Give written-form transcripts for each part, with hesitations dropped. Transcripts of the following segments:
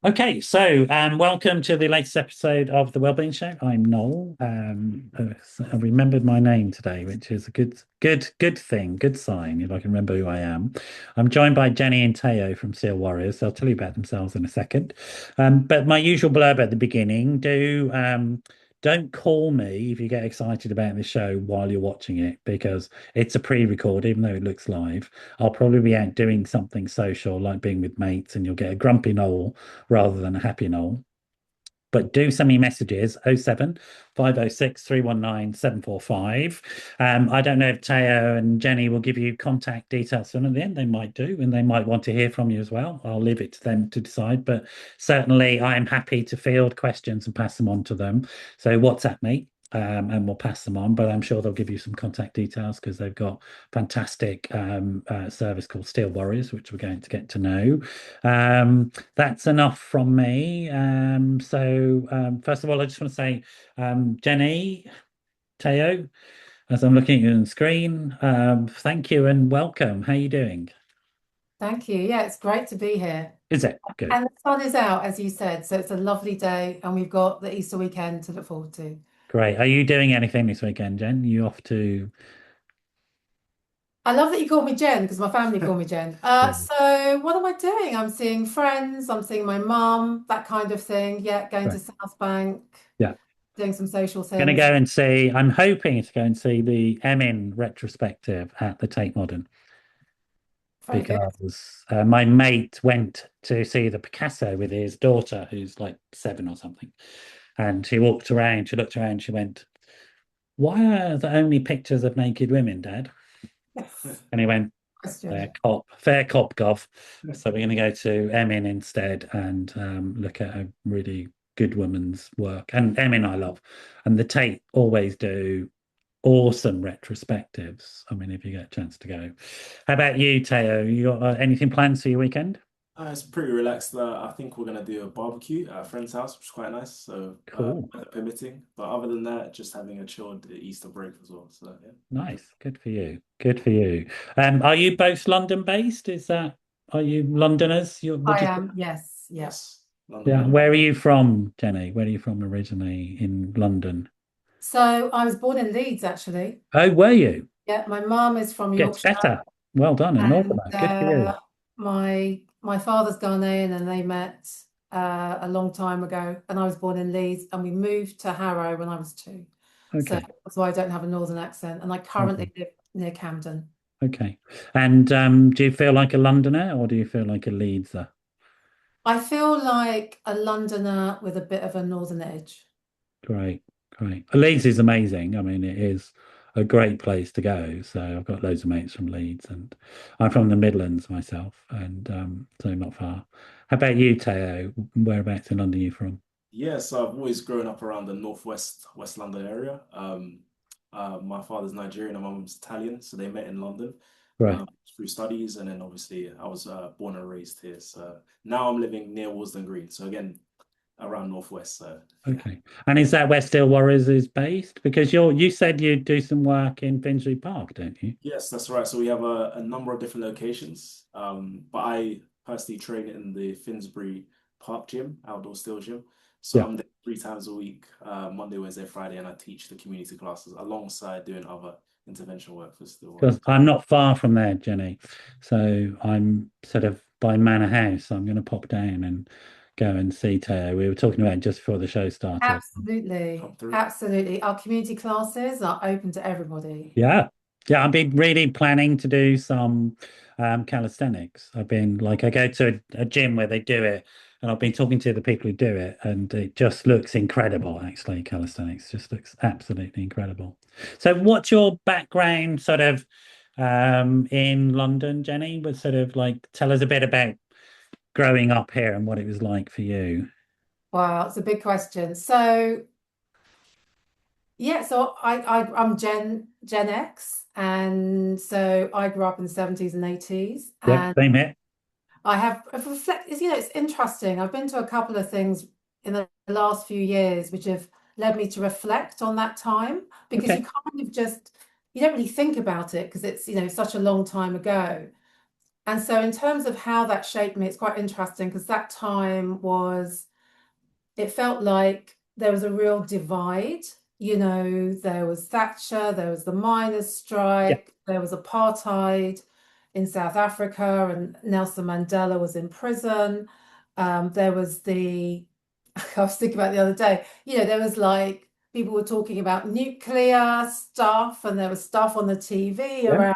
Okay, so welcome to the latest episode of the Wellbeing Show. I'm Noel. I remembered my name today, which is a good thing, good sign. If I can remember who I am, I'm joined by Jenny and Teo from Seal Warriors. They'll tell you about themselves in a second. But my usual blurb at the beginning: don't call me if you get excited about the show while you're watching it, because it's a pre-record, even though it looks live. I'll probably be out doing something social, like being with mates, and you'll get a grumpy Noel rather than a happy Noel. But do send me messages 07 506 319 745. I don't know if Teo and Jenny will give you contact details soon at the end. They might do, and they might want to hear from you as well. I'll leave it to them to decide. But certainly, I am happy to field questions and pass them on to them. So, WhatsApp me. And we'll pass them on, but I'm sure they'll give you some contact details because they've got fantastic service called Steel Warriors, which we're going to get to know. That's enough from me. First of all, I just want to say, Jenny, Teo, as I'm looking at you on the screen, thank you and welcome. How are you doing? Thank you. Yeah, it's great to be here. Is it good? And the sun is out, as you said, so it's a lovely day, and we've got the Easter weekend to look forward to. Great. Are you doing anything this weekend, Jen? You off to? I love that you call me Jen because my family call me Jen. Yeah. So what am I doing? I'm seeing friends, I'm seeing my mum, that kind of thing. Yeah, going Right. to South Bank, Yeah. doing some social Going to things. go and see. I'm hoping to go and see the Emin retrospective at the Tate Modern, Very good. because my mate went to see the Picasso with his daughter, who's like 7 or something. And she walked around, she looked around, she went, "Why are there only pictures of naked women, Dad?" Yes. And he went, Question. fair cop, Gov. So we're going to go to Emin instead and look at a really good woman's work. And Emin I love. And the Tate always do awesome retrospectives. I mean, if you get a chance to go. How about you, Teo? You got anything planned for your weekend? It's pretty relaxed. I think we're gonna do a barbecue at a friend's house, which is quite nice. So, Cool. weather permitting. But other than that, just having a chilled Easter break as well. So, yeah. Nice. Good for you. Good for you. Are you both London based? Are you Londoners? Would I you? am, yes, yeah. Yes, London Yeah. born. Where are you from, Jenny? Where are you from originally in London? So I was born in Leeds, actually. Oh, were you? Yeah, my mum is from Gets Yorkshire. better. Well done, a And Northerner. Good for you. my father's Ghanaian, and they met a long time ago. And I was born in Leeds, and we moved to Harrow when I was 2. So Okay. that's why I don't have a northern accent. And I Okay. currently live near Camden. Okay. And do you feel like a Londoner or do you feel like a Leedser? I feel like a Londoner with a bit of a northern edge. Great, great. Leeds is amazing. I mean, it is a great place to go. So I've got loads of mates from Leeds, and I'm from the Midlands myself, and so not far. How about you, Teo? Whereabouts in London are you from? Yeah, so I've always grown up around the West London area. My father's Nigerian and my mum's Italian, so they met in London Right. through studies, and then obviously I was born and raised here. So now I'm living near Walsden Green. So again, around Northwest. So yeah. Okay. And is that where Steel Warriors is based? Because you said you do some work in Finsbury Park, don't you? Yes, that's right. So we have a number of different locations. But I personally train in the Finsbury Park gym, outdoor steel gym. So Yeah. I'm there 3 times a week, Monday, Wednesday, Friday, and I teach the community classes alongside doing other intervention work for Steel Because Warriors. I'm not far from there, Jenny. So I'm sort of by Manor House. I'm going to pop down and go and see Teo. We were talking about it just before the show started. Absolutely. Come through. Absolutely. Our community classes are open to everybody. Yeah. Yeah, I've been really planning to do some calisthenics. I've been like, I go to a gym where they do it, and I've been talking to the people who do it, and it just looks incredible, actually. Calisthenics just looks absolutely incredible. So, what's your background sort of in London, Jenny? But sort of like tell us a bit about growing up here and what it was like for you. Wow, it's a big question. So yeah, so I'm Gen X, and so I grew up in the 70s and 80s, Yep, and same here. I have I've reflected, it's interesting. I've been to a couple of things in the last few years which have led me to reflect on that time, because you Okay. kind of just you don't really think about it because it's such a long time ago. And so in terms of how that shaped me, it's quite interesting because that time it felt like there was a real divide. There was Thatcher, there was the miners' strike, there was apartheid in South Africa, and Nelson Mandela was in prison. There was I was thinking about the other day, there was like people were talking about nuclear stuff, and there was stuff on the TV around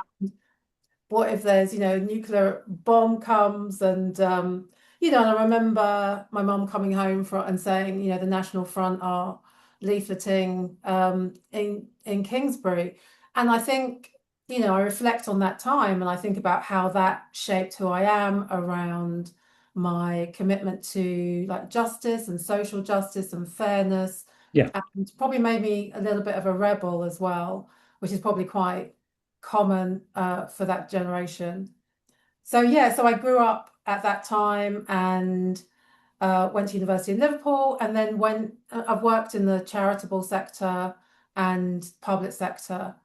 what if there's, a nuclear bomb comes, and and I remember my mum coming home and saying, the National Front are leafleting in Kingsbury. And I think, I reflect on that time and I think about how that shaped who I am around my commitment to like justice and social justice and fairness. Yeah. And probably made me a little bit of a rebel as well, which is probably quite common for that generation. So I grew up at that time and went to university in Liverpool, and then I've worked in the charitable sector and public sector,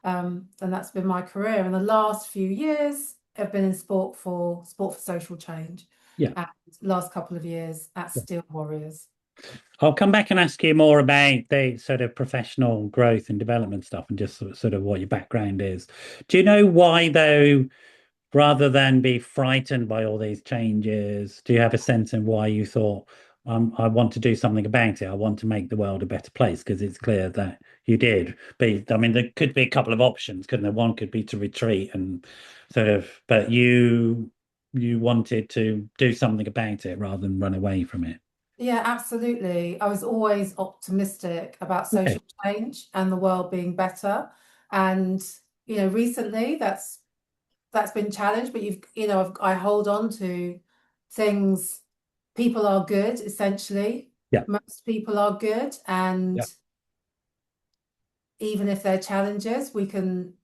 and that's been my career. And the last few years have been in sport for social change. Yeah. And last couple of years at Steel Warriors. I'll come back and ask you more about the sort of professional growth and development stuff and just sort of what your background is. Do you know why, though, rather than be frightened by all these changes, do you have a sense of why you thought, I want to do something about it. I want to make the world a better place? Because it's clear that you did. But I mean, there could be a couple of options, couldn't there? One could be to retreat and sort of, but you wanted to do something about it rather than run away from it. Yeah, absolutely. I was always optimistic about social change and the world being better. And, recently that's been challenged, but I hold on to things. People are good, essentially. Yeah. Most people are good. And Yeah. even if they're challenges, we can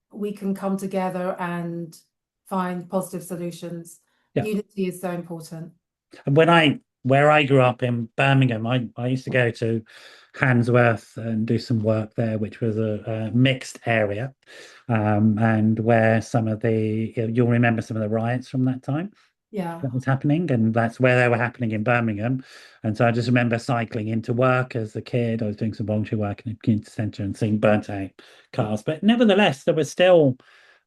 come together and find positive solutions. Yeah. Unity is so important. And where I grew up in Birmingham, I used to go to Handsworth and do some work there, which was a mixed area, and where you'll remember some of the riots from that time. Yeah. That was happening, and that's where they were happening in Birmingham. And so I just remember cycling into work as a kid. I was doing some voluntary work in the community centre and seeing burnt out cars. But nevertheless, there was still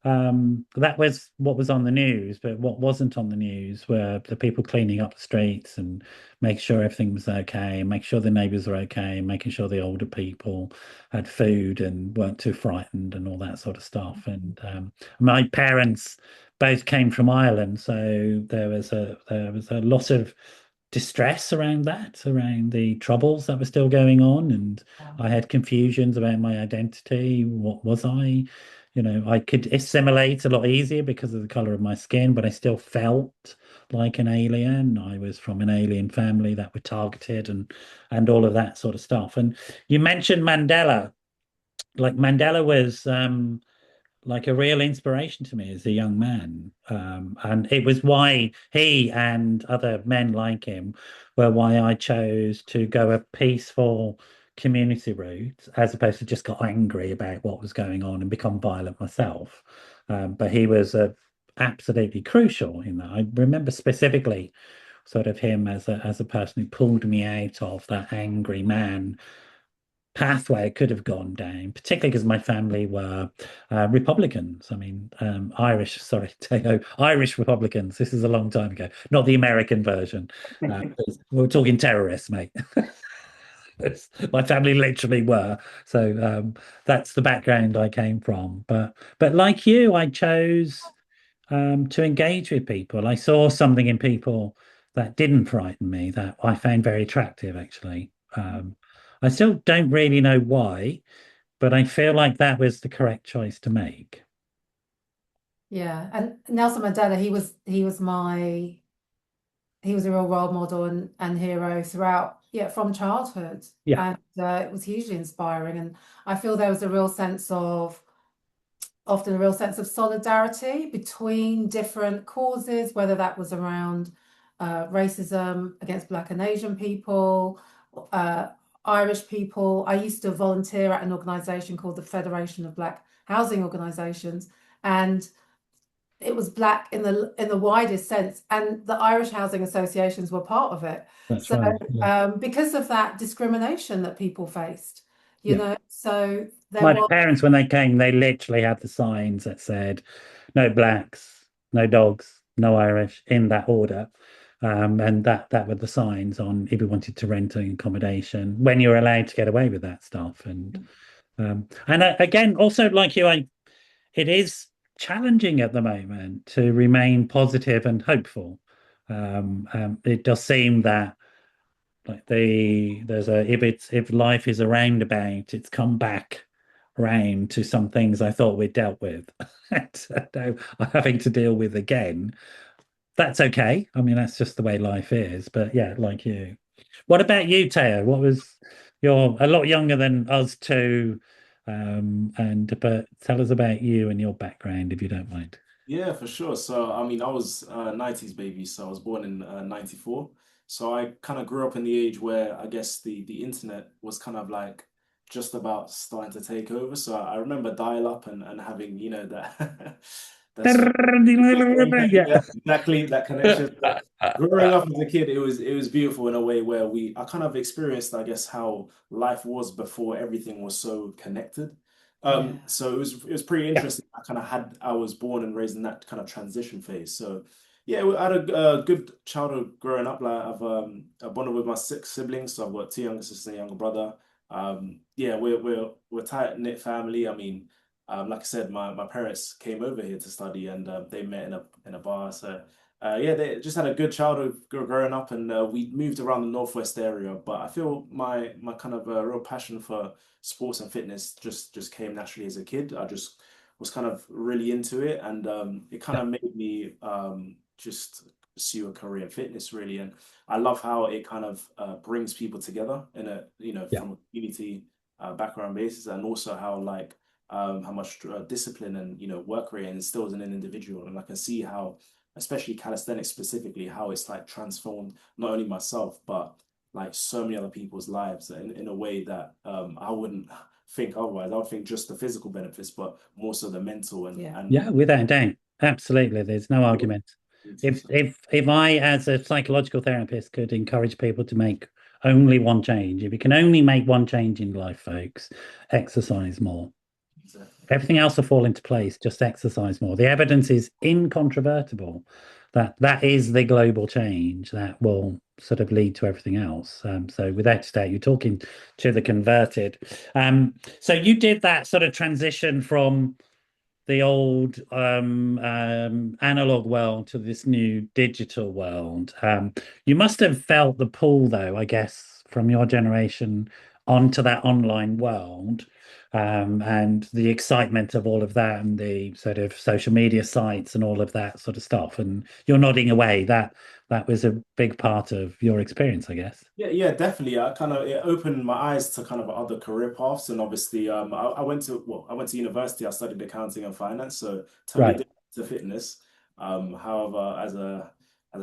that was what was on the news, but what wasn't on the news were the people cleaning up the streets and making sure everything was okay, and make sure the neighbours were okay, and making sure the older people had food and weren't too frightened and all that sort of stuff. And my parents both came from Ireland, so there was a lot of distress around the troubles that were still going on, and I had confusions about my identity. What was I? I could assimilate a lot easier because of the color of my skin, but I still felt like an alien. I was from an alien family that were targeted and all of that sort of stuff. And you mentioned Mandela. Like Mandela was like a real inspiration to me as a young man. And it was why he and other men like him were why I chose to go a peaceful community route as opposed to just got angry about what was going on and become violent myself. But he was absolutely crucial in that. I remember specifically sort of him as a person who pulled me out of that angry man pathway I could have gone down, particularly because my family were Republicans. I mean, Irish Republicans. This is a long time ago, not the American version. We're talking terrorists, mate. My family literally were. So that's the background I came from. But like you, I chose to engage with people. I saw something in people that didn't frighten me, that I found very attractive, actually. I still don't really know why, but I feel like that was the correct choice to make. Yeah, and Nelson Mandela, he was a real role model and hero throughout, from childhood. Yeah. And it was hugely inspiring. And I feel there was often a real sense of solidarity between different causes, whether that was around racism against Black and Asian people, Irish people. I used to volunteer at an organisation called the Federation of Black Housing Organisations, and it was black in the widest sense, and the Irish housing associations were part of it. That's So right. Yeah. because of that discrimination that people faced, you Yeah. know, so there My was, parents, when they came, they literally had the signs that said, no blacks, no dogs, no Irish, in that order. And that were the signs on if you wanted to rent an accommodation, when you're allowed to get away with that stuff. And again, also like you, it is challenging at the moment to remain positive and hopeful. It does seem that like there's a if life is a roundabout, it's come back round to some things I thought we'd dealt with. And now I'm having to deal with again. That's okay. I mean, that's just the way life is. But yeah, like you. What about you, Teo? You're a lot younger than us too. And but tell us about you and your background if you don't mind. Yeah, for sure. So, I mean, I was 90s baby, so I was born in 94. So I kind of grew up in the age where I guess the internet was kind of like just about starting to take over. So I remember dial-up and having, that that's Yeah. yeah, exactly that connection. So growing up as a kid, it was beautiful in a way where I kind of experienced, I guess, how life was before everything was so connected. yeah, So it was pretty interesting. I was born and raised in that kind of transition phase. So yeah, I had a good childhood growing up. Like I bonded with my six siblings, so I've got two younger sisters and a younger brother. Yeah, we're tight knit family. I mean, like I said, my parents came over here to study, and they met in a bar. So yeah, they just had a good childhood growing up, and we moved around the northwest area. But I feel my kind of real passion for sports and fitness just came naturally as a kid. I just was kind of really into it, and it kind of made me just pursue a career in fitness really. And I love how it kind of brings people together in a Yeah. from a community background basis, and also how much discipline and work rate instills in an individual. And I can see how, especially calisthenics specifically, how it's like transformed not only myself but like so many other people's lives in a way that I wouldn't think otherwise. I would think just the physical benefits, but more so the mental and yeah. and Yeah, without a doubt. Absolutely. There's no argument. If so, if I, as a psychological therapist, could encourage people to make only one change, if you can only make one change in life, folks, exercise more. exactly. Everything else will fall into place. Just exercise more. The evidence is incontrovertible that that is the global change that will sort of lead to everything else. So without a doubt, you're talking to the converted. So you did that sort of transition from the old analog world to this new digital world. You must have felt the pull, though, I guess, from your generation onto that online world, and the excitement of all of that, and the sort of social media sites and all of that sort of stuff. And you're nodding away. That was a big part of your experience, I guess. Yeah, yeah, definitely. It opened my eyes to kind of other career paths, and obviously, I went to university. I studied accounting and finance, so totally Right. different to fitness. However, as I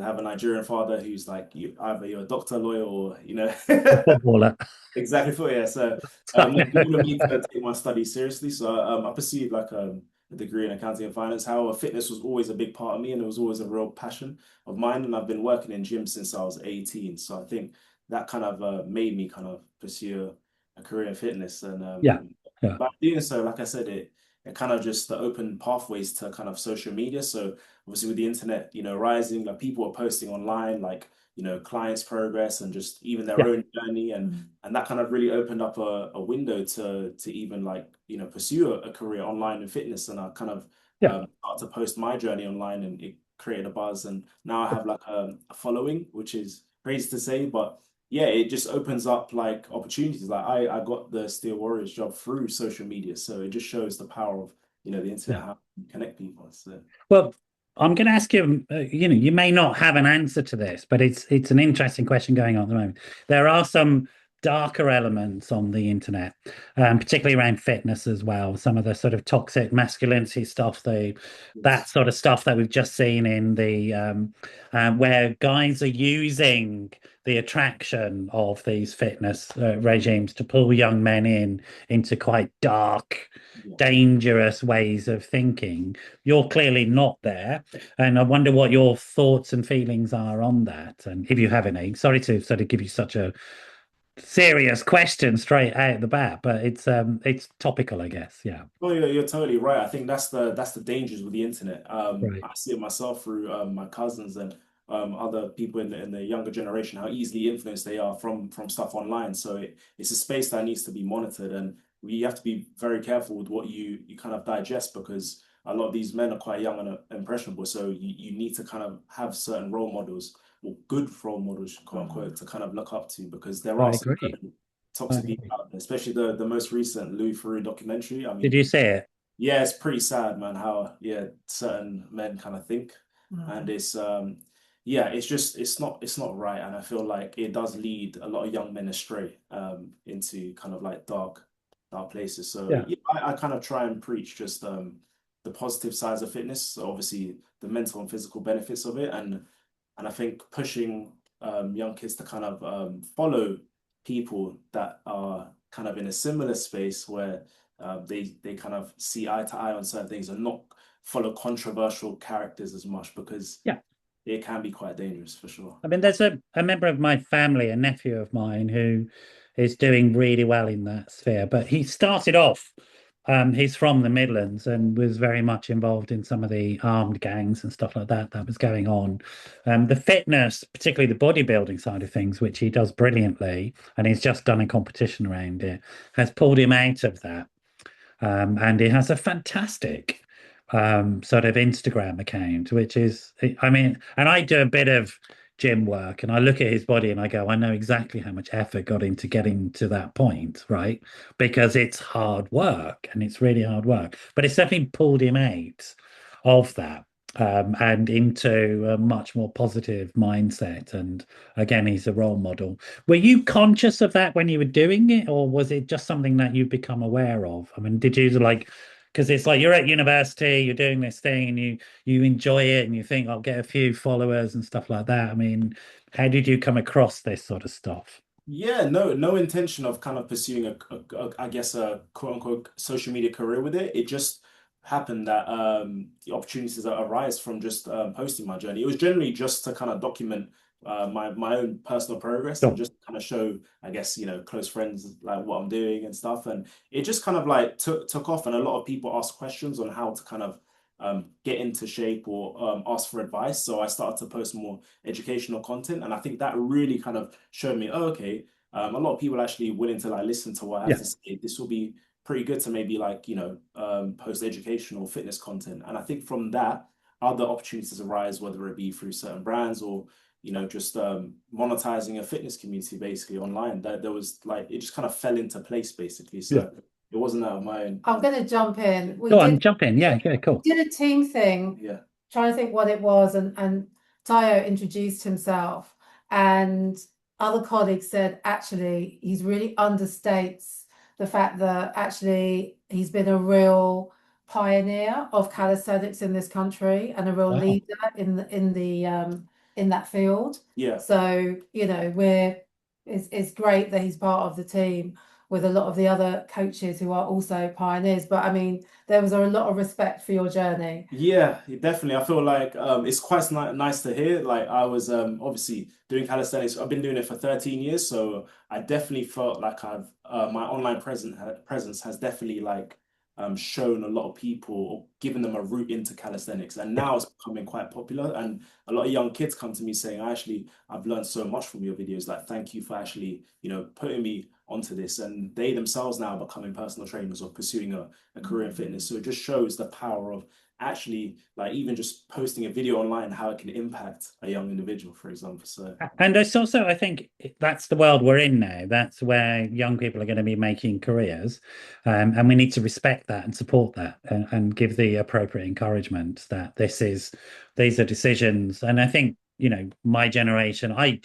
have a Nigerian father who's like either you're a doctor, lawyer, or A footballer. exactly for yeah. So he wanted me to take my studies seriously. So I pursued like a degree in accounting and finance. However, fitness was always a big part of me, and it was always a real passion of mine. And I've been working in gym since I was 18. So I think that kind of made me kind of pursue a career in fitness. And Yeah. Yeah. by doing so, like I said, it kind of just opened pathways to kind of social media. So obviously with the internet, rising, like people are posting online, like clients' progress and just even their Yeah. own journey, and Mm. that kind of really opened up a window to even like pursue a career online in fitness. And I kind of Yeah. started to post my journey online, and it created a buzz. And now I have like a following, which is crazy to say, but yeah, it just opens up like opportunities. Like I got the Steel Warriors job through social media, so it just shows the power of the internet, Yeah. how you connect people. So Well, I'm going to ask you, you may not have an answer to this, but it's an interesting question going on at the moment. There are some darker elements on the internet, particularly around fitness as well. Some of the sort of toxic masculinity stuff, that sort of stuff that we've just seen in the where guys are using the attraction of these fitness regimes to pull young men into quite dark, dangerous ways of thinking. You're clearly not there, and I wonder what your thoughts and feelings are on that, and if you have any. Sorry to sort of give you such a serious question straight out the bat, but it's topical, I guess. Yeah. Oh, you're totally right. I think that's the dangers with the internet. Right. I see it myself through my cousins and other people in the younger generation, how easily influenced they are from stuff online. So it's a space that needs to be monitored, and you have to be very careful with what you kind of digest, because a lot of these men are quite young and impressionable. So you need to kind of have certain role models, or good role models, quote unquote, to kind of look up to, because there I are some agree. toxic people out there, especially the most recent Louis Theroux documentary. I Did mean, you see it? yeah, it's pretty sad, man, how certain men kind of think. And it's yeah, it's not right. And I feel like it does lead a lot of young men astray into kind of like dark places. So Yeah. yeah, I kind of try and preach just the positive sides of fitness. So obviously the mental and physical benefits of it, and I think pushing young kids to kind of follow people that are kind of in a similar space, where they kind of see eye to eye on certain things, and not follow controversial characters as much, because Yeah. it can be quite dangerous for sure. I mean, there's a member of my family, a nephew of mine, who is doing really well in that sphere. But he started off, he's from the Midlands and was very much involved in some of the armed gangs and stuff like that was going on. The fitness, particularly the bodybuilding side of things, which he does brilliantly, and he's just done a competition around it, has pulled him out of that. And he has a fantastic sort of Instagram account, which is, I mean, and I do a bit of gym work, and I look at his body and I go, I know exactly how much effort got into getting to that point, right? Because it's hard work, and it's really hard work, but it's definitely pulled him out of that. And into a much more positive mindset. And again, he's a role model. Were you conscious of that when you were doing it, or was it just something that you've become aware of? I mean, did you like, because it's like you're at university, you're doing this thing, and you enjoy it, and you think I'll get a few followers and stuff like that. I mean, how did you come across this sort of stuff? Yeah, no intention of kind of pursuing I guess a quote unquote social media career with it. It just happened that the opportunities that arise from just posting my journey. It was generally just to kind of document my own personal progress, and Sure. just kind of show, I guess, close friends like what I'm doing and stuff. And it just kind of like took off, and a lot of people asked questions on how to kind of get into shape, or ask for advice. So I started to post more educational content, and I think that really kind of showed me, oh, okay, a lot of people are actually willing to like listen to what I have Yeah. to say. This will be pretty good to maybe like post educational fitness content. And I think from that, other opportunities arise, whether it be through certain brands, or just monetizing a fitness community basically online. That there was like, it just kind of fell into place basically. So Yeah. it wasn't out of my own. I'm going to jump in. Go on, jump in. Yeah, cool. Did a team thing, Yeah. trying to think what it was, and Tayo introduced himself, and other colleagues said actually he's really understates the fact that actually he's been a real pioneer of calisthenics in this country, and a real Wow. leader in that field. Yeah. So it's great that he's part of the team with a lot of the other coaches who are also pioneers. But I mean, there was a lot of respect for your journey. Yeah, definitely. I feel like it's quite nice to hear. Like I was obviously doing calisthenics. I've been doing it for 13 years, so I definitely felt like I've my online presence has definitely like shown a lot of people, or given them a route into calisthenics, and now it's becoming quite popular. And a lot of young kids come to me saying, I've learned so much from your videos. Like, thank you for actually putting me onto this. And they themselves now are becoming personal trainers, or pursuing a career in fitness. So it just shows the power of actually, like, even just posting a video online, how it can impact a young individual, for example. So And it's also, I think that's the world we're in now. That's where young people are going to be making careers. And we need to respect that and support that, and give the appropriate encouragement that these are decisions. And I think my generation, I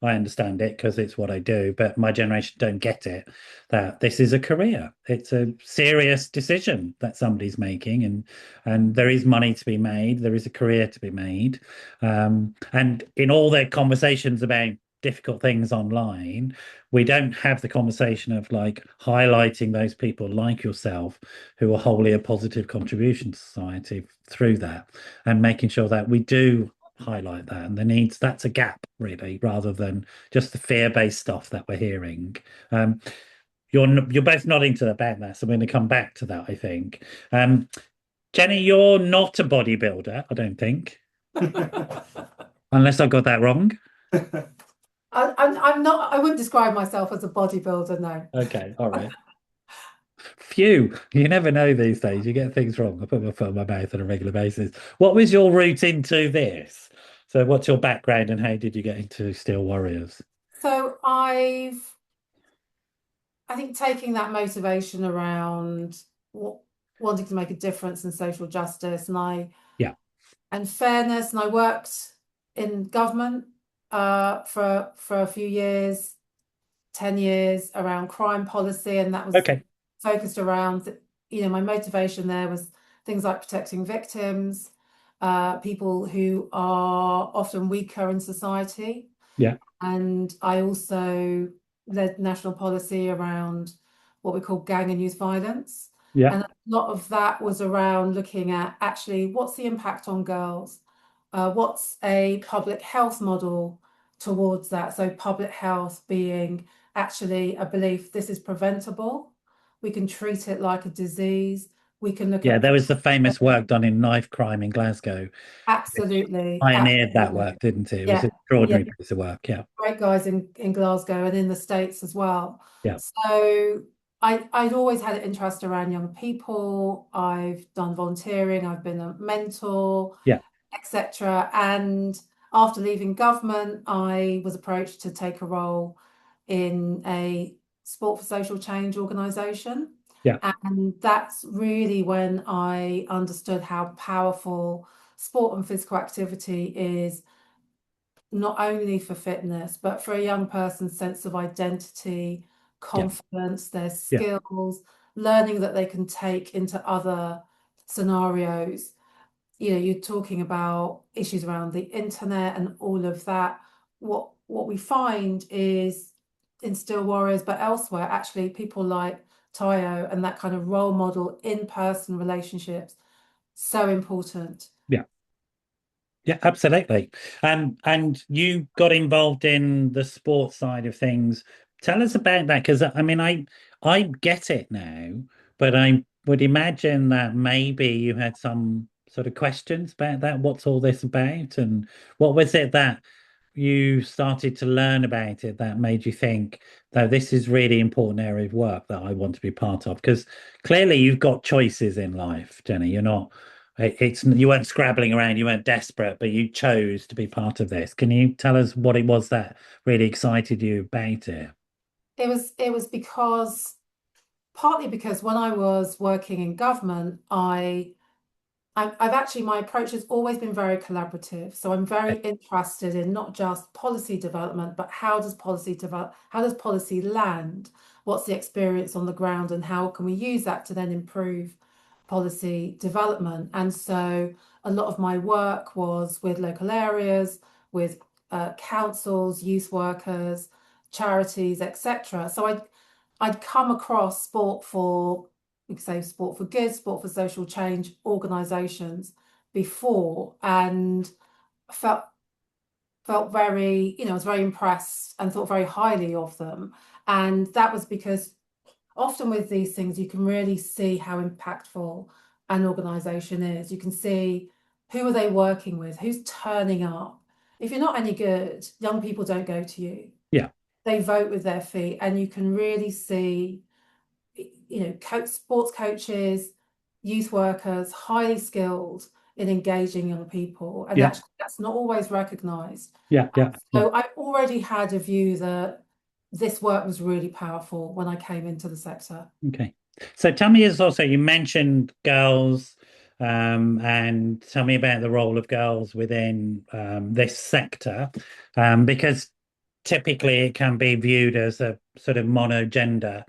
understand it because it's what I do, but my generation don't get it, that this is a career. It's a serious decision that somebody's making, and there is money to be made. There is a career to be made. And in all their conversations about difficult things online, we don't have the conversation of like highlighting those people like yourself who are wholly a positive contribution to society through that, and making sure that we do highlight that and the needs. That's a gap, really, rather than just the fear-based stuff that we're hearing. You're both nodding to about that, so I'm going to come back to that, I think. Jenny, you're not a bodybuilder, I don't think, unless I got that wrong. I'm not. I wouldn't describe myself as a bodybuilder, no. Okay, all right. Phew, you never know these days. You get things wrong. I put my foot in my mouth on a regular basis. What was your route into this? So what's your background and how did you get into Steel Warriors? So I think taking that motivation around wanting to make a difference in social justice and fairness, and I worked in government for a few years, 10 years, around crime policy, and that was focused around, my motivation there was things like protecting victims, people who are often weaker in society. Yeah. And I also led national policy around what we call gang and youth violence. Yeah. And a lot of that was around looking at actually what's the impact on girls? What's a public health model towards that? So public health being actually a belief this is preventable. We can treat it like a disease. We can look at... there was the famous work done in knife crime in Glasgow. Absolutely. Pioneered that work, didn't it? It was an extraordinary piece of work. Yeah. Great guys in Glasgow and in the States as well. Yeah. So I'd always had an interest around young people. I've done volunteering. I've been a mentor, etc. And after leaving government, I was approached to take a role in a sport for social change organisation. Yeah. And that's really when I understood how powerful sport and physical activity is, not only for fitness, but for a young person's sense of identity, confidence, their skills, learning that they can take into other scenarios. You're talking about issues around the internet and all of that. What we find is in Steel Warriors, but elsewhere, actually, people like Tayo and that kind of role model in-person relationships, so important. Yeah, absolutely. And you got involved in the sports side of things. Tell us about that, because I get it now, but I would imagine that maybe you had some sort of questions about that. What's all this about? And what was it that you started to learn about it that made you think that this is really important area of work that I want to be part of? Because clearly you've got choices in life, Jenny. You weren't scrabbling around, you weren't desperate, but you chose to be part of this. Can you tell us what it was that really excited you about it? It was partly because when I was working in government, I've actually, my approach has always been very collaborative. So I'm very interested in not just policy development, but how does policy develop? How does policy land? What's the experience on the ground, and how can we use that to then improve policy development? And so a lot of my work was with local areas, with councils, youth workers, charities, etc. So I'd come across sport for good, sport for social change organisations before, and felt very, I was very impressed and thought very highly of them. And that was because often with these things, you can really see how impactful an organisation is. You can see who are they working with, who's turning up. If you're not any good, young people don't go to you. Yeah. They vote with their feet, and you can really see, sports coaches, youth workers, highly skilled in engaging young people. And actually, that's not always recognised. So I already had a view that this work was really powerful when I came into the sector. Okay. So tell me, also, you mentioned girls and tell me about the role of girls within this sector, because typically it can be viewed as a sort of monogender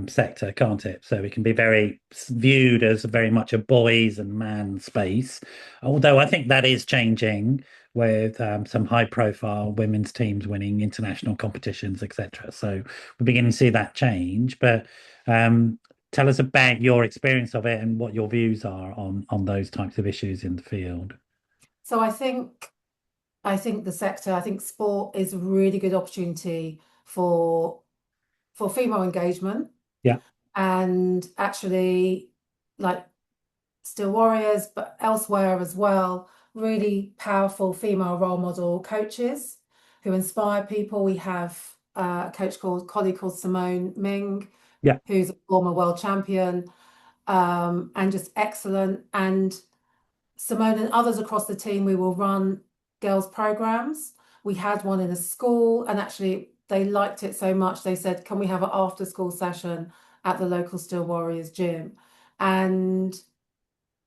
sector, can't it? So it can be very viewed as very much a boys and man space. Although I think that is changing with some high profile women's teams winning international competitions, etc. So we're beginning to see that change. But tell us about your experience of it and what your views are on those types of issues in the field. So I think the sector, I think sport is a really good opportunity for female engagement. Yeah. And actually, like Steel Warriors, but elsewhere as well, really powerful female role model coaches who inspire people. We have a colleague called Simone Ming, Yeah. who's a former world champion, and just excellent. And Simone and others across the team, we will run girls' programs. We had one in a school, and actually they liked it so much they said, can we have an after school session at the local Steel Warriors gym? And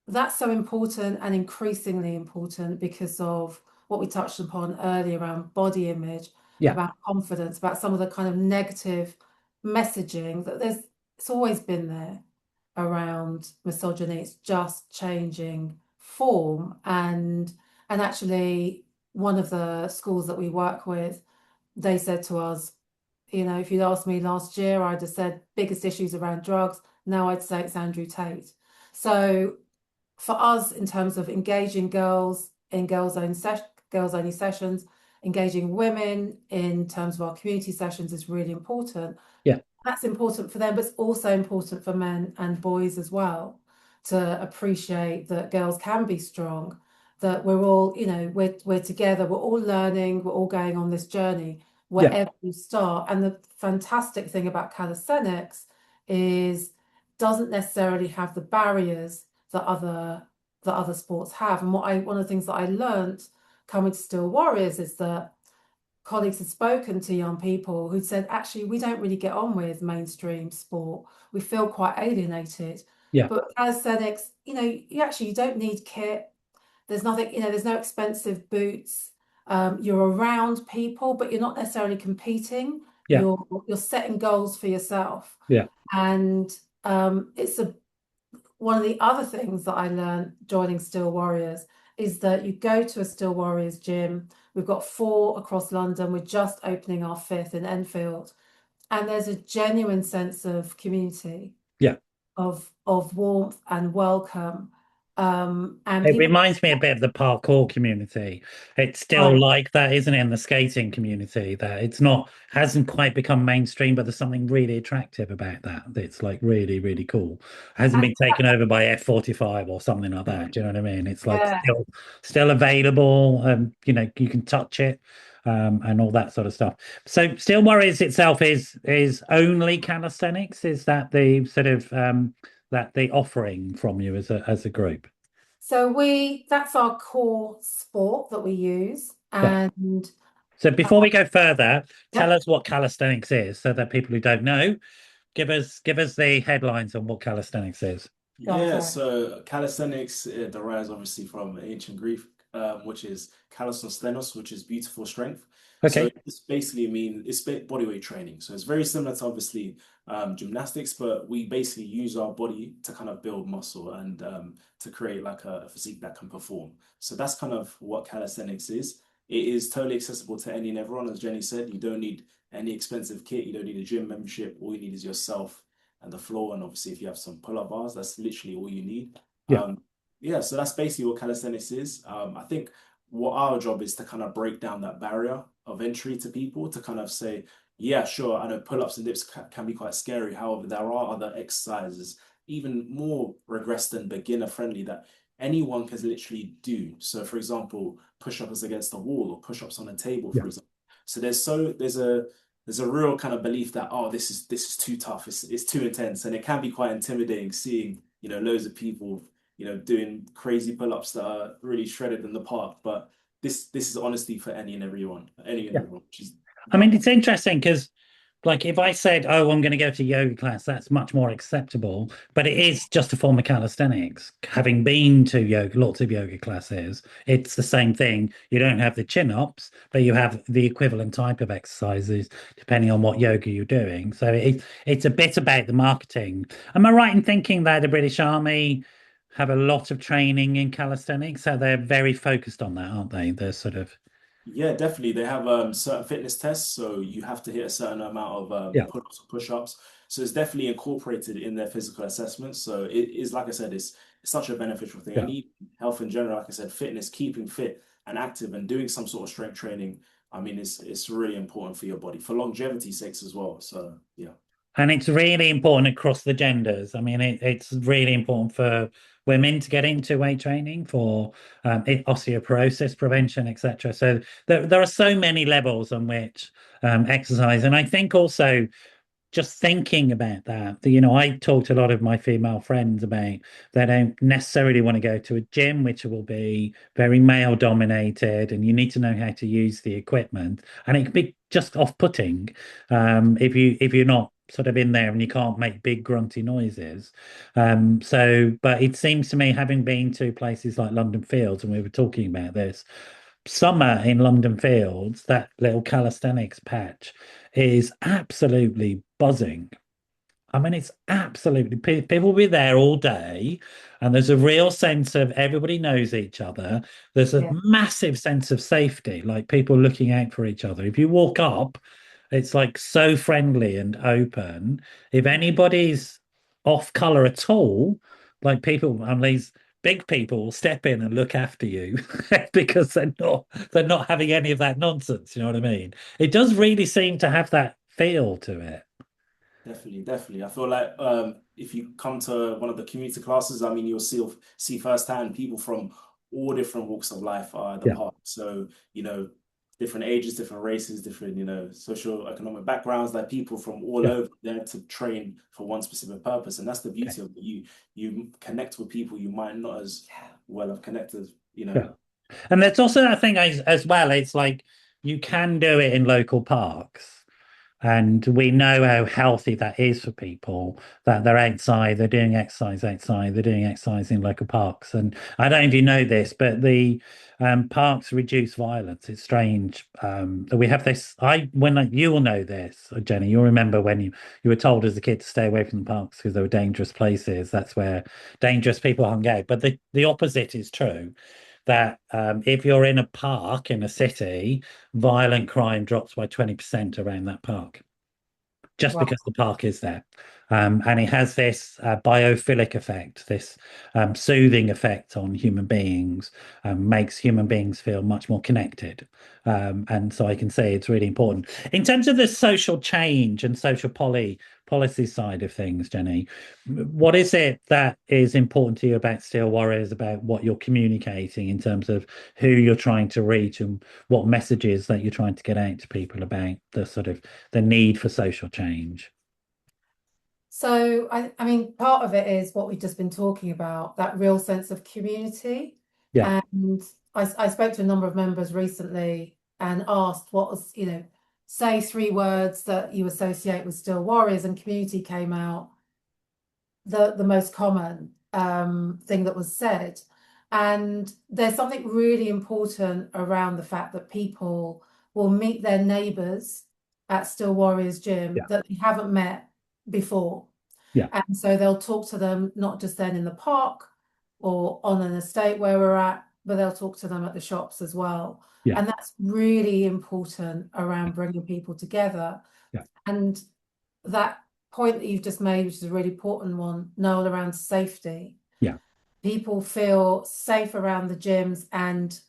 that's so important and increasingly important because of what we touched upon earlier around body image, Yeah. about confidence, about some of the kind of negative messaging that it's always been there around misogyny. It's just changing form. And actually one of the schools that we work with, they said to us, you know, if you'd asked me last year, I'd have said biggest issues around drugs. Now I'd say it's Andrew Tate. So for us, in terms of engaging girls in girls only sessions, engaging women in terms of our community sessions is really important. Yeah. That's important for them, but it's also important for men and boys as well to appreciate that girls can be strong, that we're all, you know, we're together, we're all learning, we're all going on this journey wherever you start. And the fantastic thing about calisthenics is doesn't necessarily have the barriers that other sports have. And one of the things that I learned coming to Steel Warriors is that colleagues had spoken to young people who'd said, actually, we don't really get on with mainstream sport. We feel quite alienated. Yeah. But calisthenics, you know, you don't need kit. There's nothing, you know, there's no expensive boots. You're around people, but you're not necessarily competing. Yeah. You're setting goals for yourself. Yeah. And it's one of the other things that I learned joining Steel Warriors is that you go to a Steel Warriors gym. We've got 4 across London. We're just opening our 5th in Enfield. And there's a genuine sense of community. Yeah. Of warmth and welcome. And it reminds me a bit of the parkour community. It's still like that, isn't it, in the skating community, that it's not, hasn't quite become mainstream, but there's something really attractive about that. It's like really, really cool. Hasn't been taken over by F45 or something like that. Do you know what I mean? It's like still available. You know, you can touch it. And all that sort of stuff. So Steel Warriors itself is only calisthenics? Is that the sort of that the offering from you as a group? So that's our core sport that we use. And so before we go further, tell us what calisthenics is, so that people who don't know, give us the headlines on what calisthenics is. Yeah, so calisthenics derives obviously from ancient Greek, which is calisthenos, which is beautiful strength. Okay. So it's basically it's bodyweight training. So it's very similar to obviously gymnastics, but we basically use our body to kind of build muscle and to create like a physique that can perform. So that's kind of what calisthenics is. It is totally accessible to any and everyone. As Jenny said, you don't need any expensive kit. You don't need a gym membership. All you need is yourself and the floor. And obviously, if you have some pull-up bars, that's literally all you need. Yeah. So that's basically what calisthenics is. I think what our job is to kind of break down that barrier of entry to people, to kind of say, yeah, sure, I know pull-ups and dips can be quite scary. However, there are other exercises, even more regressed and beginner-friendly, that anyone can literally do. So, for example, push-ups against the wall or push-ups on a table, for example. So there's a real kind of belief that, oh, this is too tough, it's too intense, and it can be quite intimidating seeing, you know, loads of people, you know, doing crazy pull-ups that are really shredded in the park. But this is honestly for any and everyone, which is, I mean, it's interesting because, like if I said, "Oh, I'm going to go to yoga class," that's much more acceptable. But it is just a form of calisthenics. Having been to yoga, lots of yoga classes, it's the same thing. You don't have the chin-ups, but you have the equivalent type of exercises depending on what yoga you're doing. So it's a bit about the marketing. Am I right in thinking that the British Army have a lot of training in calisthenics? So they're very focused on that, aren't they? They're sort of Yeah, definitely. They have certain fitness tests, so you have to hit a certain amount of yeah, pull-ups or push-ups. So it's definitely incorporated in their physical assessments. So it is, like I said, it's such a beneficial thing. yeah. And even health in general, like I said, fitness, keeping fit and active and doing some sort of strength training. I mean, it's really important for your body, for longevity sakes as well. So yeah. And it's really important across the genders. I mean, it's really important for women to get into weight training for osteoporosis prevention, etc. So there are so many levels on which exercise, and I think also just thinking about that, I talk to a lot of my female friends about they don't necessarily want to go to a gym, which will be very male dominated, and you need to know how to use the equipment, and it can be just off-putting if you're not sort of in there and you can't make big grunty noises. But it seems to me, having been to places like London Fields, and we were talking about this, summer in London Fields, that little calisthenics patch is absolutely buzzing. I mean, it's absolutely people will be there all day, and there's a real sense of everybody knows each other. There's a Yeah. massive sense of safety, like people looking out for each other. If you walk up, it's like so friendly and open. If anybody's off color at all, like people and these big people will step in and look after you because they're not having any of that nonsense. You know what I mean? It does really seem to have that feel to it. Definitely, definitely. I feel like if you come to one of the community classes, I mean, you'll see firsthand people from all different walks of life are at the Yeah. park. So, different ages, different races, different, social economic backgrounds, like people from all Yeah. over there to train for one specific purpose. And that's the Okay. beauty of it. You connect with people you might not as well have connected, Yeah. And there's also that thing as well. It's like you can do it in local parks. And we know how healthy that is for people, that they're outside, they're doing exercise outside, they're doing exercise in local parks. And I don't know if you know this, but the parks reduce violence. It's strange that we have this. You will know this, Jenny. You'll remember when you were told as a kid to stay away from the parks because they were dangerous places. That's where dangerous people hung out. But the opposite is true. That if you're in a park in a city, violent crime drops by 20% around that park, just Wow. because the park is there. And it has this biophilic effect, this soothing effect on human beings, makes human beings feel much more connected. And so I can say it's really important. In terms of the social change and social policy side of things, Jenny, what is it that is important to you about Steel Warriors, about what you're communicating in terms of who you're trying to reach and what messages that you're trying to get out to people about the sort of the need for social change? So I mean, part of it is what we've just been talking about, that real sense of community. Yeah, And I spoke to a number of members recently and asked what was, say 3 words that you associate with Steel Warriors, and community came out the most common thing that was said. And there's something really important around the fact that people will meet their neighbours at Steel Warriors Gym yeah, that they haven't met before. yeah, And so they'll talk to them not just then in the park or on an estate where we're at, but they'll talk to them at the shops as well. yeah, And that's really important around bringing people together. yeah, And that point that you've just made, which is a really important one, Noel, around safety. yeah, People feel safe around the gyms, and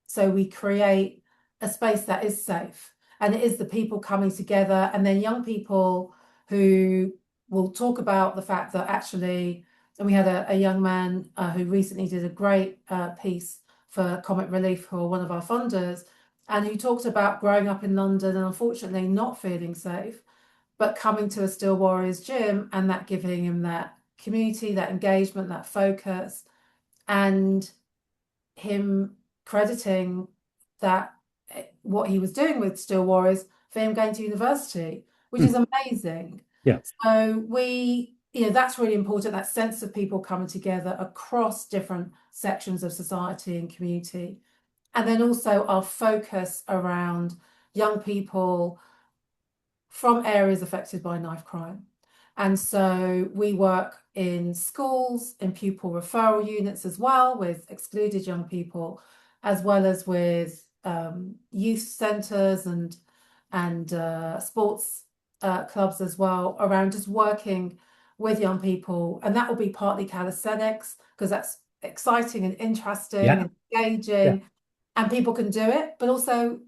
so we create a space that is safe. And it is the people coming together, and then young people who will talk about the fact that actually, and we had a young man who recently did a great piece for Comic Relief, who are one of our funders, and who talked about growing up in London and unfortunately not feeling safe, but coming to a Steel Warriors gym and that giving him that community, that engagement, that focus, and him crediting that what he was doing with Steel Warriors for him going to university which is amazing. Yeah. So that's really important, that sense of people coming together across different sections of society and community. And then also our focus around young people from areas affected by knife crime. And so we work in schools, in pupil referral units as well, with excluded young people, as well as with youth centres and sports clubs as well, around just working with young people. And that will be partly calisthenics, because that's exciting and interesting and engaging, and people can do it, but also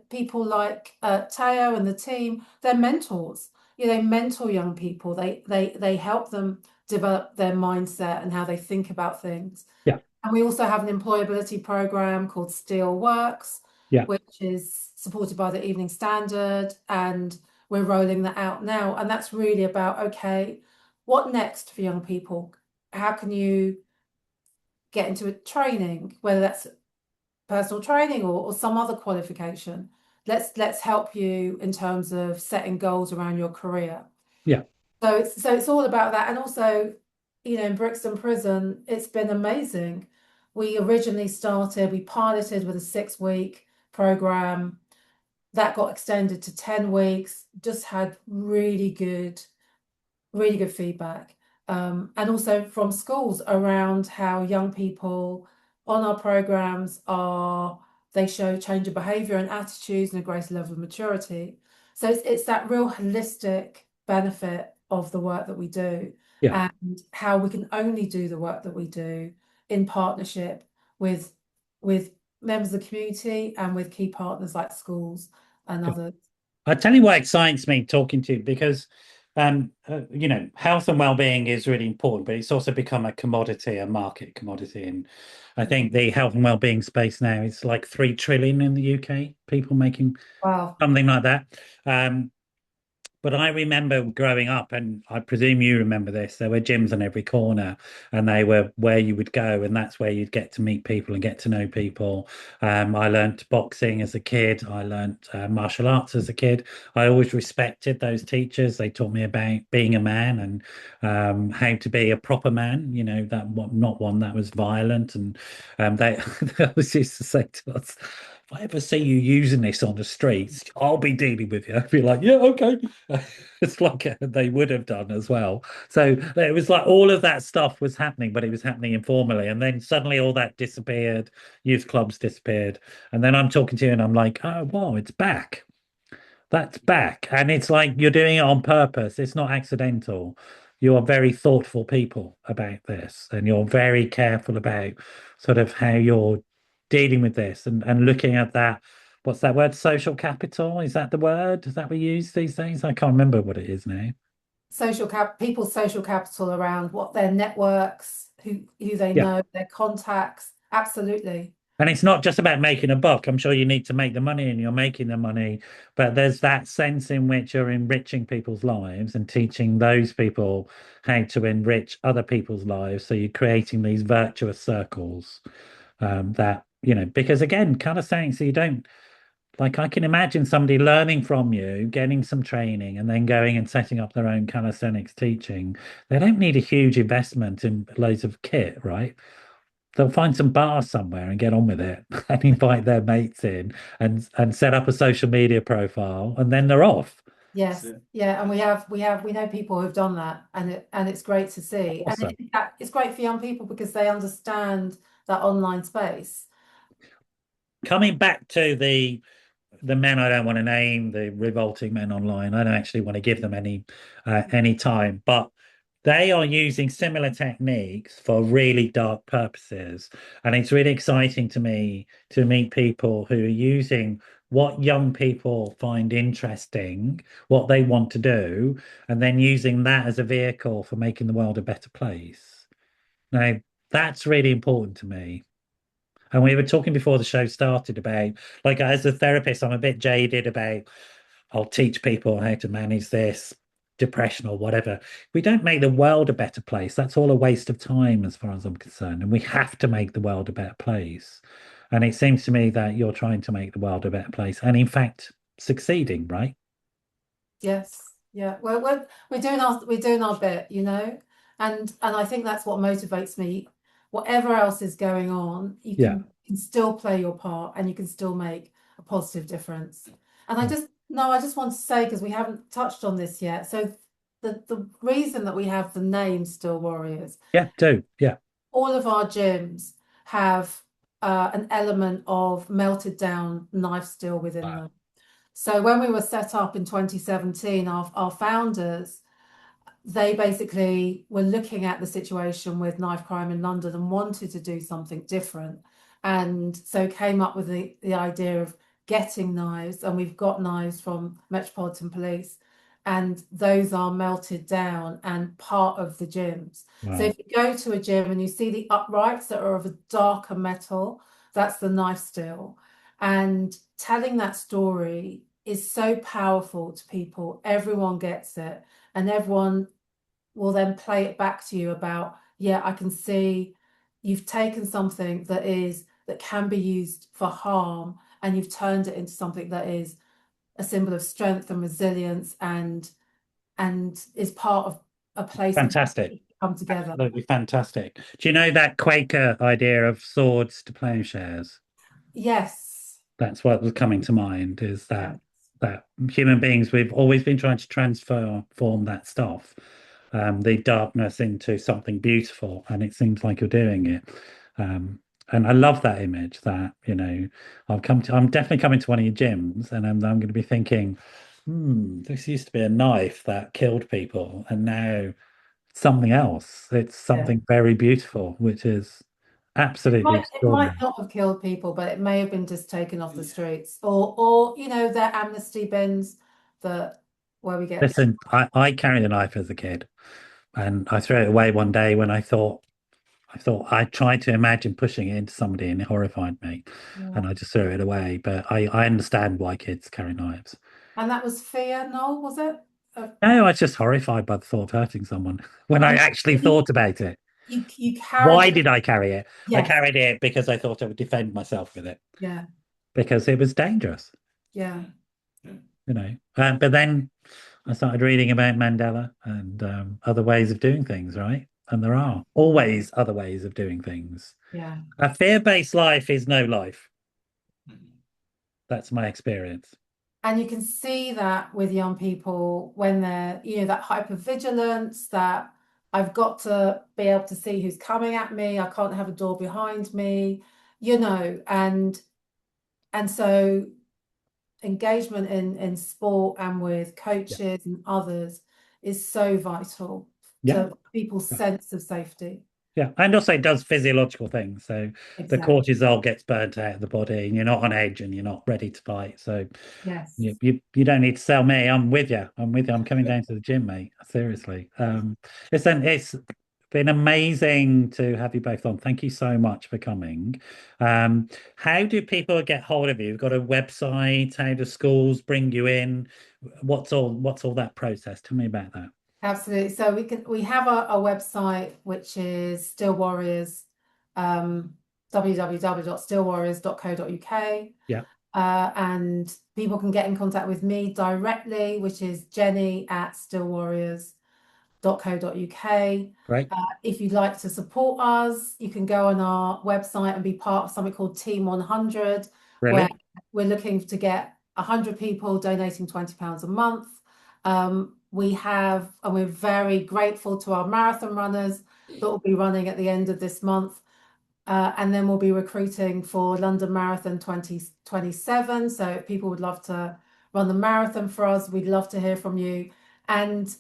people like Teo and the team, they're mentors. They mentor young people. They help them develop their mindset and how they think about things. Yeah. And we also have an employability program called Steel Works, which is supported by the Evening Standard, and we're rolling that out now. And that's really about, okay, what next for young people? How can you get into a training, whether that's personal training or some other qualification? Let's help you in terms of setting goals around your career. Yeah. So it's all about that. And also, in Brixton Prison, it's been amazing. We originally we piloted with a 6-week program that got extended to 10 weeks, just had really good feedback. And also from schools around how young people on our programs they show change of behaviour and attitudes and a greater level of maturity. So it's that real holistic benefit of the work that we do, and how we can only do the work that we do in partnership with members of the community and with key partners like schools and others. I tell you what excites me talking to you, because health and well-being is really important, but it's also become a commodity, a market commodity. And I think the health and well-being space now is like 3 trillion in the UK, people making something like that. But I remember growing up, and I presume you remember this, there were gyms on every corner, and they were where you would go, and that's where you'd get to meet people and get to know people. I learnt boxing as a kid. I learnt martial arts as a kid. I always respected those teachers. They taught me about being a man and how to be a proper man, not one that was violent. And they always used to say to us, if I ever see you using this on the streets, I'll be dealing with you. I'd be like, yeah, okay. It's like they would have done as well. So it was like all of that stuff was happening, but it was happening informally. And then suddenly all that disappeared. Youth clubs disappeared. And then I'm talking to you and I'm like, oh, wow, it's back. That's back. And it's like you're doing it on purpose. It's not accidental. You are very thoughtful people about this, and you're very careful about sort of how you're dealing with this and looking at that. What's that word? Social capital? Is that the word that we use these days? I can't remember what it is now. People's social capital around what their networks, who they know, their contacts. Absolutely. And it's not just about making a buck. I'm sure you need to make the money, and you're making the money, but there's that sense in which you're enriching people's lives and teaching those people how to enrich other people's lives. So you're creating these virtuous circles that, because again, kind of saying, so you don't, like, I can imagine somebody learning from you, getting some training, and then going and setting up their own calisthenics teaching. They don't need a huge investment in loads of kit, right? They'll find some bar somewhere and get on with it and invite their mates in and set up a social media profile, and then they're off. Yes, yeah, and we know people who've done that, and it's great to see. Awesome. And it's great for young people because they understand that online space. Coming back to the men I don't want to name, the revolting men online, I don't actually want to give them any time, but they are using similar techniques for really dark purposes. And it's really exciting to me to meet people who are using what young people find interesting, what they want to do, and then using that as a vehicle for making the world a better place. Now, that's really important to me. And we were talking before the show started about, like, as a therapist, I'm a bit jaded about, I'll teach people how to manage this depression or whatever. We don't make the world a better place. That's all a waste of time as far as I'm concerned. And we have to make the world a better place. And it seems to me that you're trying to make the world a better place and in fact succeeding, right? Yes. Yeah. Well, we're doing our bit, you know, and I think that's what motivates me. Whatever else is going on, you Yeah. can still play your part and you can still make a positive difference. And Mm. I just want to say, because we haven't touched on this yet. So the reason that we have the name Still Warriors, Yeah, do. Yeah. all of our gyms have an element of melted down knife steel within Wow. them. So when we were set up in 2017, our founders, they basically were looking at the situation with knife crime in London and wanted to do something different. And so came up with the idea of getting knives, and we've got knives from Metropolitan Police, and those are melted down and part of the gyms. So Wow. if you go to a gym and you see the uprights that are of a darker metal, that's the knife steel. And telling that story is so powerful to people. Everyone gets it, and everyone will then play it back to you about, yeah, I can see you've taken something that can be used for harm, and you've turned it into something that is a symbol of strength and resilience, and is part of a place that Fantastic. come together. Absolutely fantastic. Do you know that Quaker idea of swords to plowshares? Yes. That's what was coming to mind, is Yeah. that human beings, we've always been trying to transform that stuff, the darkness into something beautiful, and it seems like you're doing it. And I love that image that, I'm definitely coming to one of your gyms, and I'm going to be thinking, this used to be a knife that killed people, and now something else. It's Yeah. something very beautiful, which is absolutely It might extraordinary. not have killed people, but it may have been just taken off the streets, or their amnesty bins that where we get. Listen, I carried a knife as a kid, and I threw it away one day when I tried to imagine pushing it into somebody, and it horrified me, Yeah. and I just threw it away. But I understand why kids carry knives. And that was fear, Noel, was it? Uh, No, I was just horrified by the thought of hurting someone when I and actually you, thought about it. you carried Why it. did I carry it? I Yes. carried it because I thought I would defend myself with it, Yeah. because it was dangerous, Yeah. But then I started reading about Mandela and other ways of doing things, right? And there are always other ways of doing things. Yeah. A fear-based life is no life. That's my experience. And you can see that with young people when they're, that hypervigilance, that I've got to be able to see who's coming at me. I can't have a door behind me, and so engagement in sport and with Yeah. coaches and others is so vital Yeah. to people's sense of safety. Yeah. And also it does physiological things. So the Exactly. cortisol gets burnt out of the body, and you're not on edge, and you're not ready to fight. So Yes. you don't need to sell me. I'm with you. I'm with you. I'm coming down to the gym, mate. Seriously. Listen, it's been amazing to have you both on. Thank you so much for coming. How do people get hold of you? You've got a website. How do schools bring you in? What's all that process? Tell me about that. Absolutely. So we have a website which is Still Warriors, www.stillwarriors.co.uk. Yeah, And people can get in contact with me directly, which is jenny@stillwarriors.co.uk. great. If you'd like to support us, you can go on our website and be part of something called Team 100, where Really? we're looking to get 100 people donating £20 a month. And we're very grateful to our marathon runners that will be running at the end of this month. And then we'll be recruiting for London Marathon 2027. So if people would love to run the marathon for us, we'd love to hear from you. And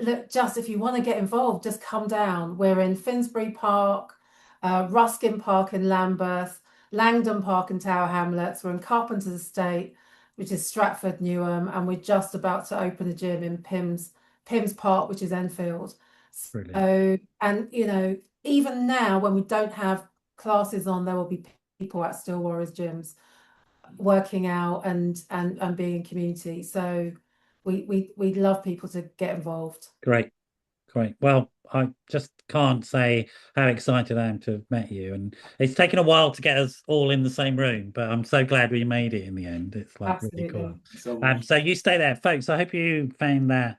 look, just if you want to get involved, just come down. We're in Finsbury Park, Ruskin Park in Lambeth, Langdon Park in Tower Hamlets. We're in Carpenters Estate, which is Stratford, Newham, and we're just about to open a gym in Pims Park, which is Enfield. Brilliant. So, and even now when we don't have classes on, there will be people at Still Warriors gyms working out and being in community. So we love people to get involved. Great. Great. Well, I just can't say how excited I am to have met you. And it's taken a while to get us all in the same room, but I'm so glad we made it in the end. It's like really Absolutely. cool. So So you stay there, folks. I hope you found that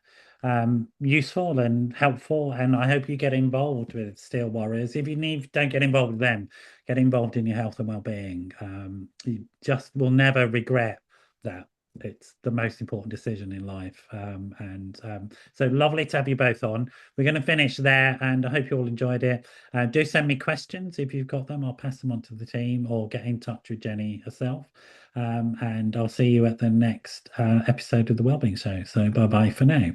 useful and helpful. And I hope you get involved with Steel Warriors. If you need, don't get involved with them, get involved in your health and well-being. You just will never regret that. It's the most important decision in life. So lovely to have you both on. We're going to finish there, and I hope you all enjoyed it. Do send me questions if you've got them. I'll pass them on to the team or get in touch with Jenny herself. And I'll see you at the next episode of the Wellbeing Show. So bye bye for now.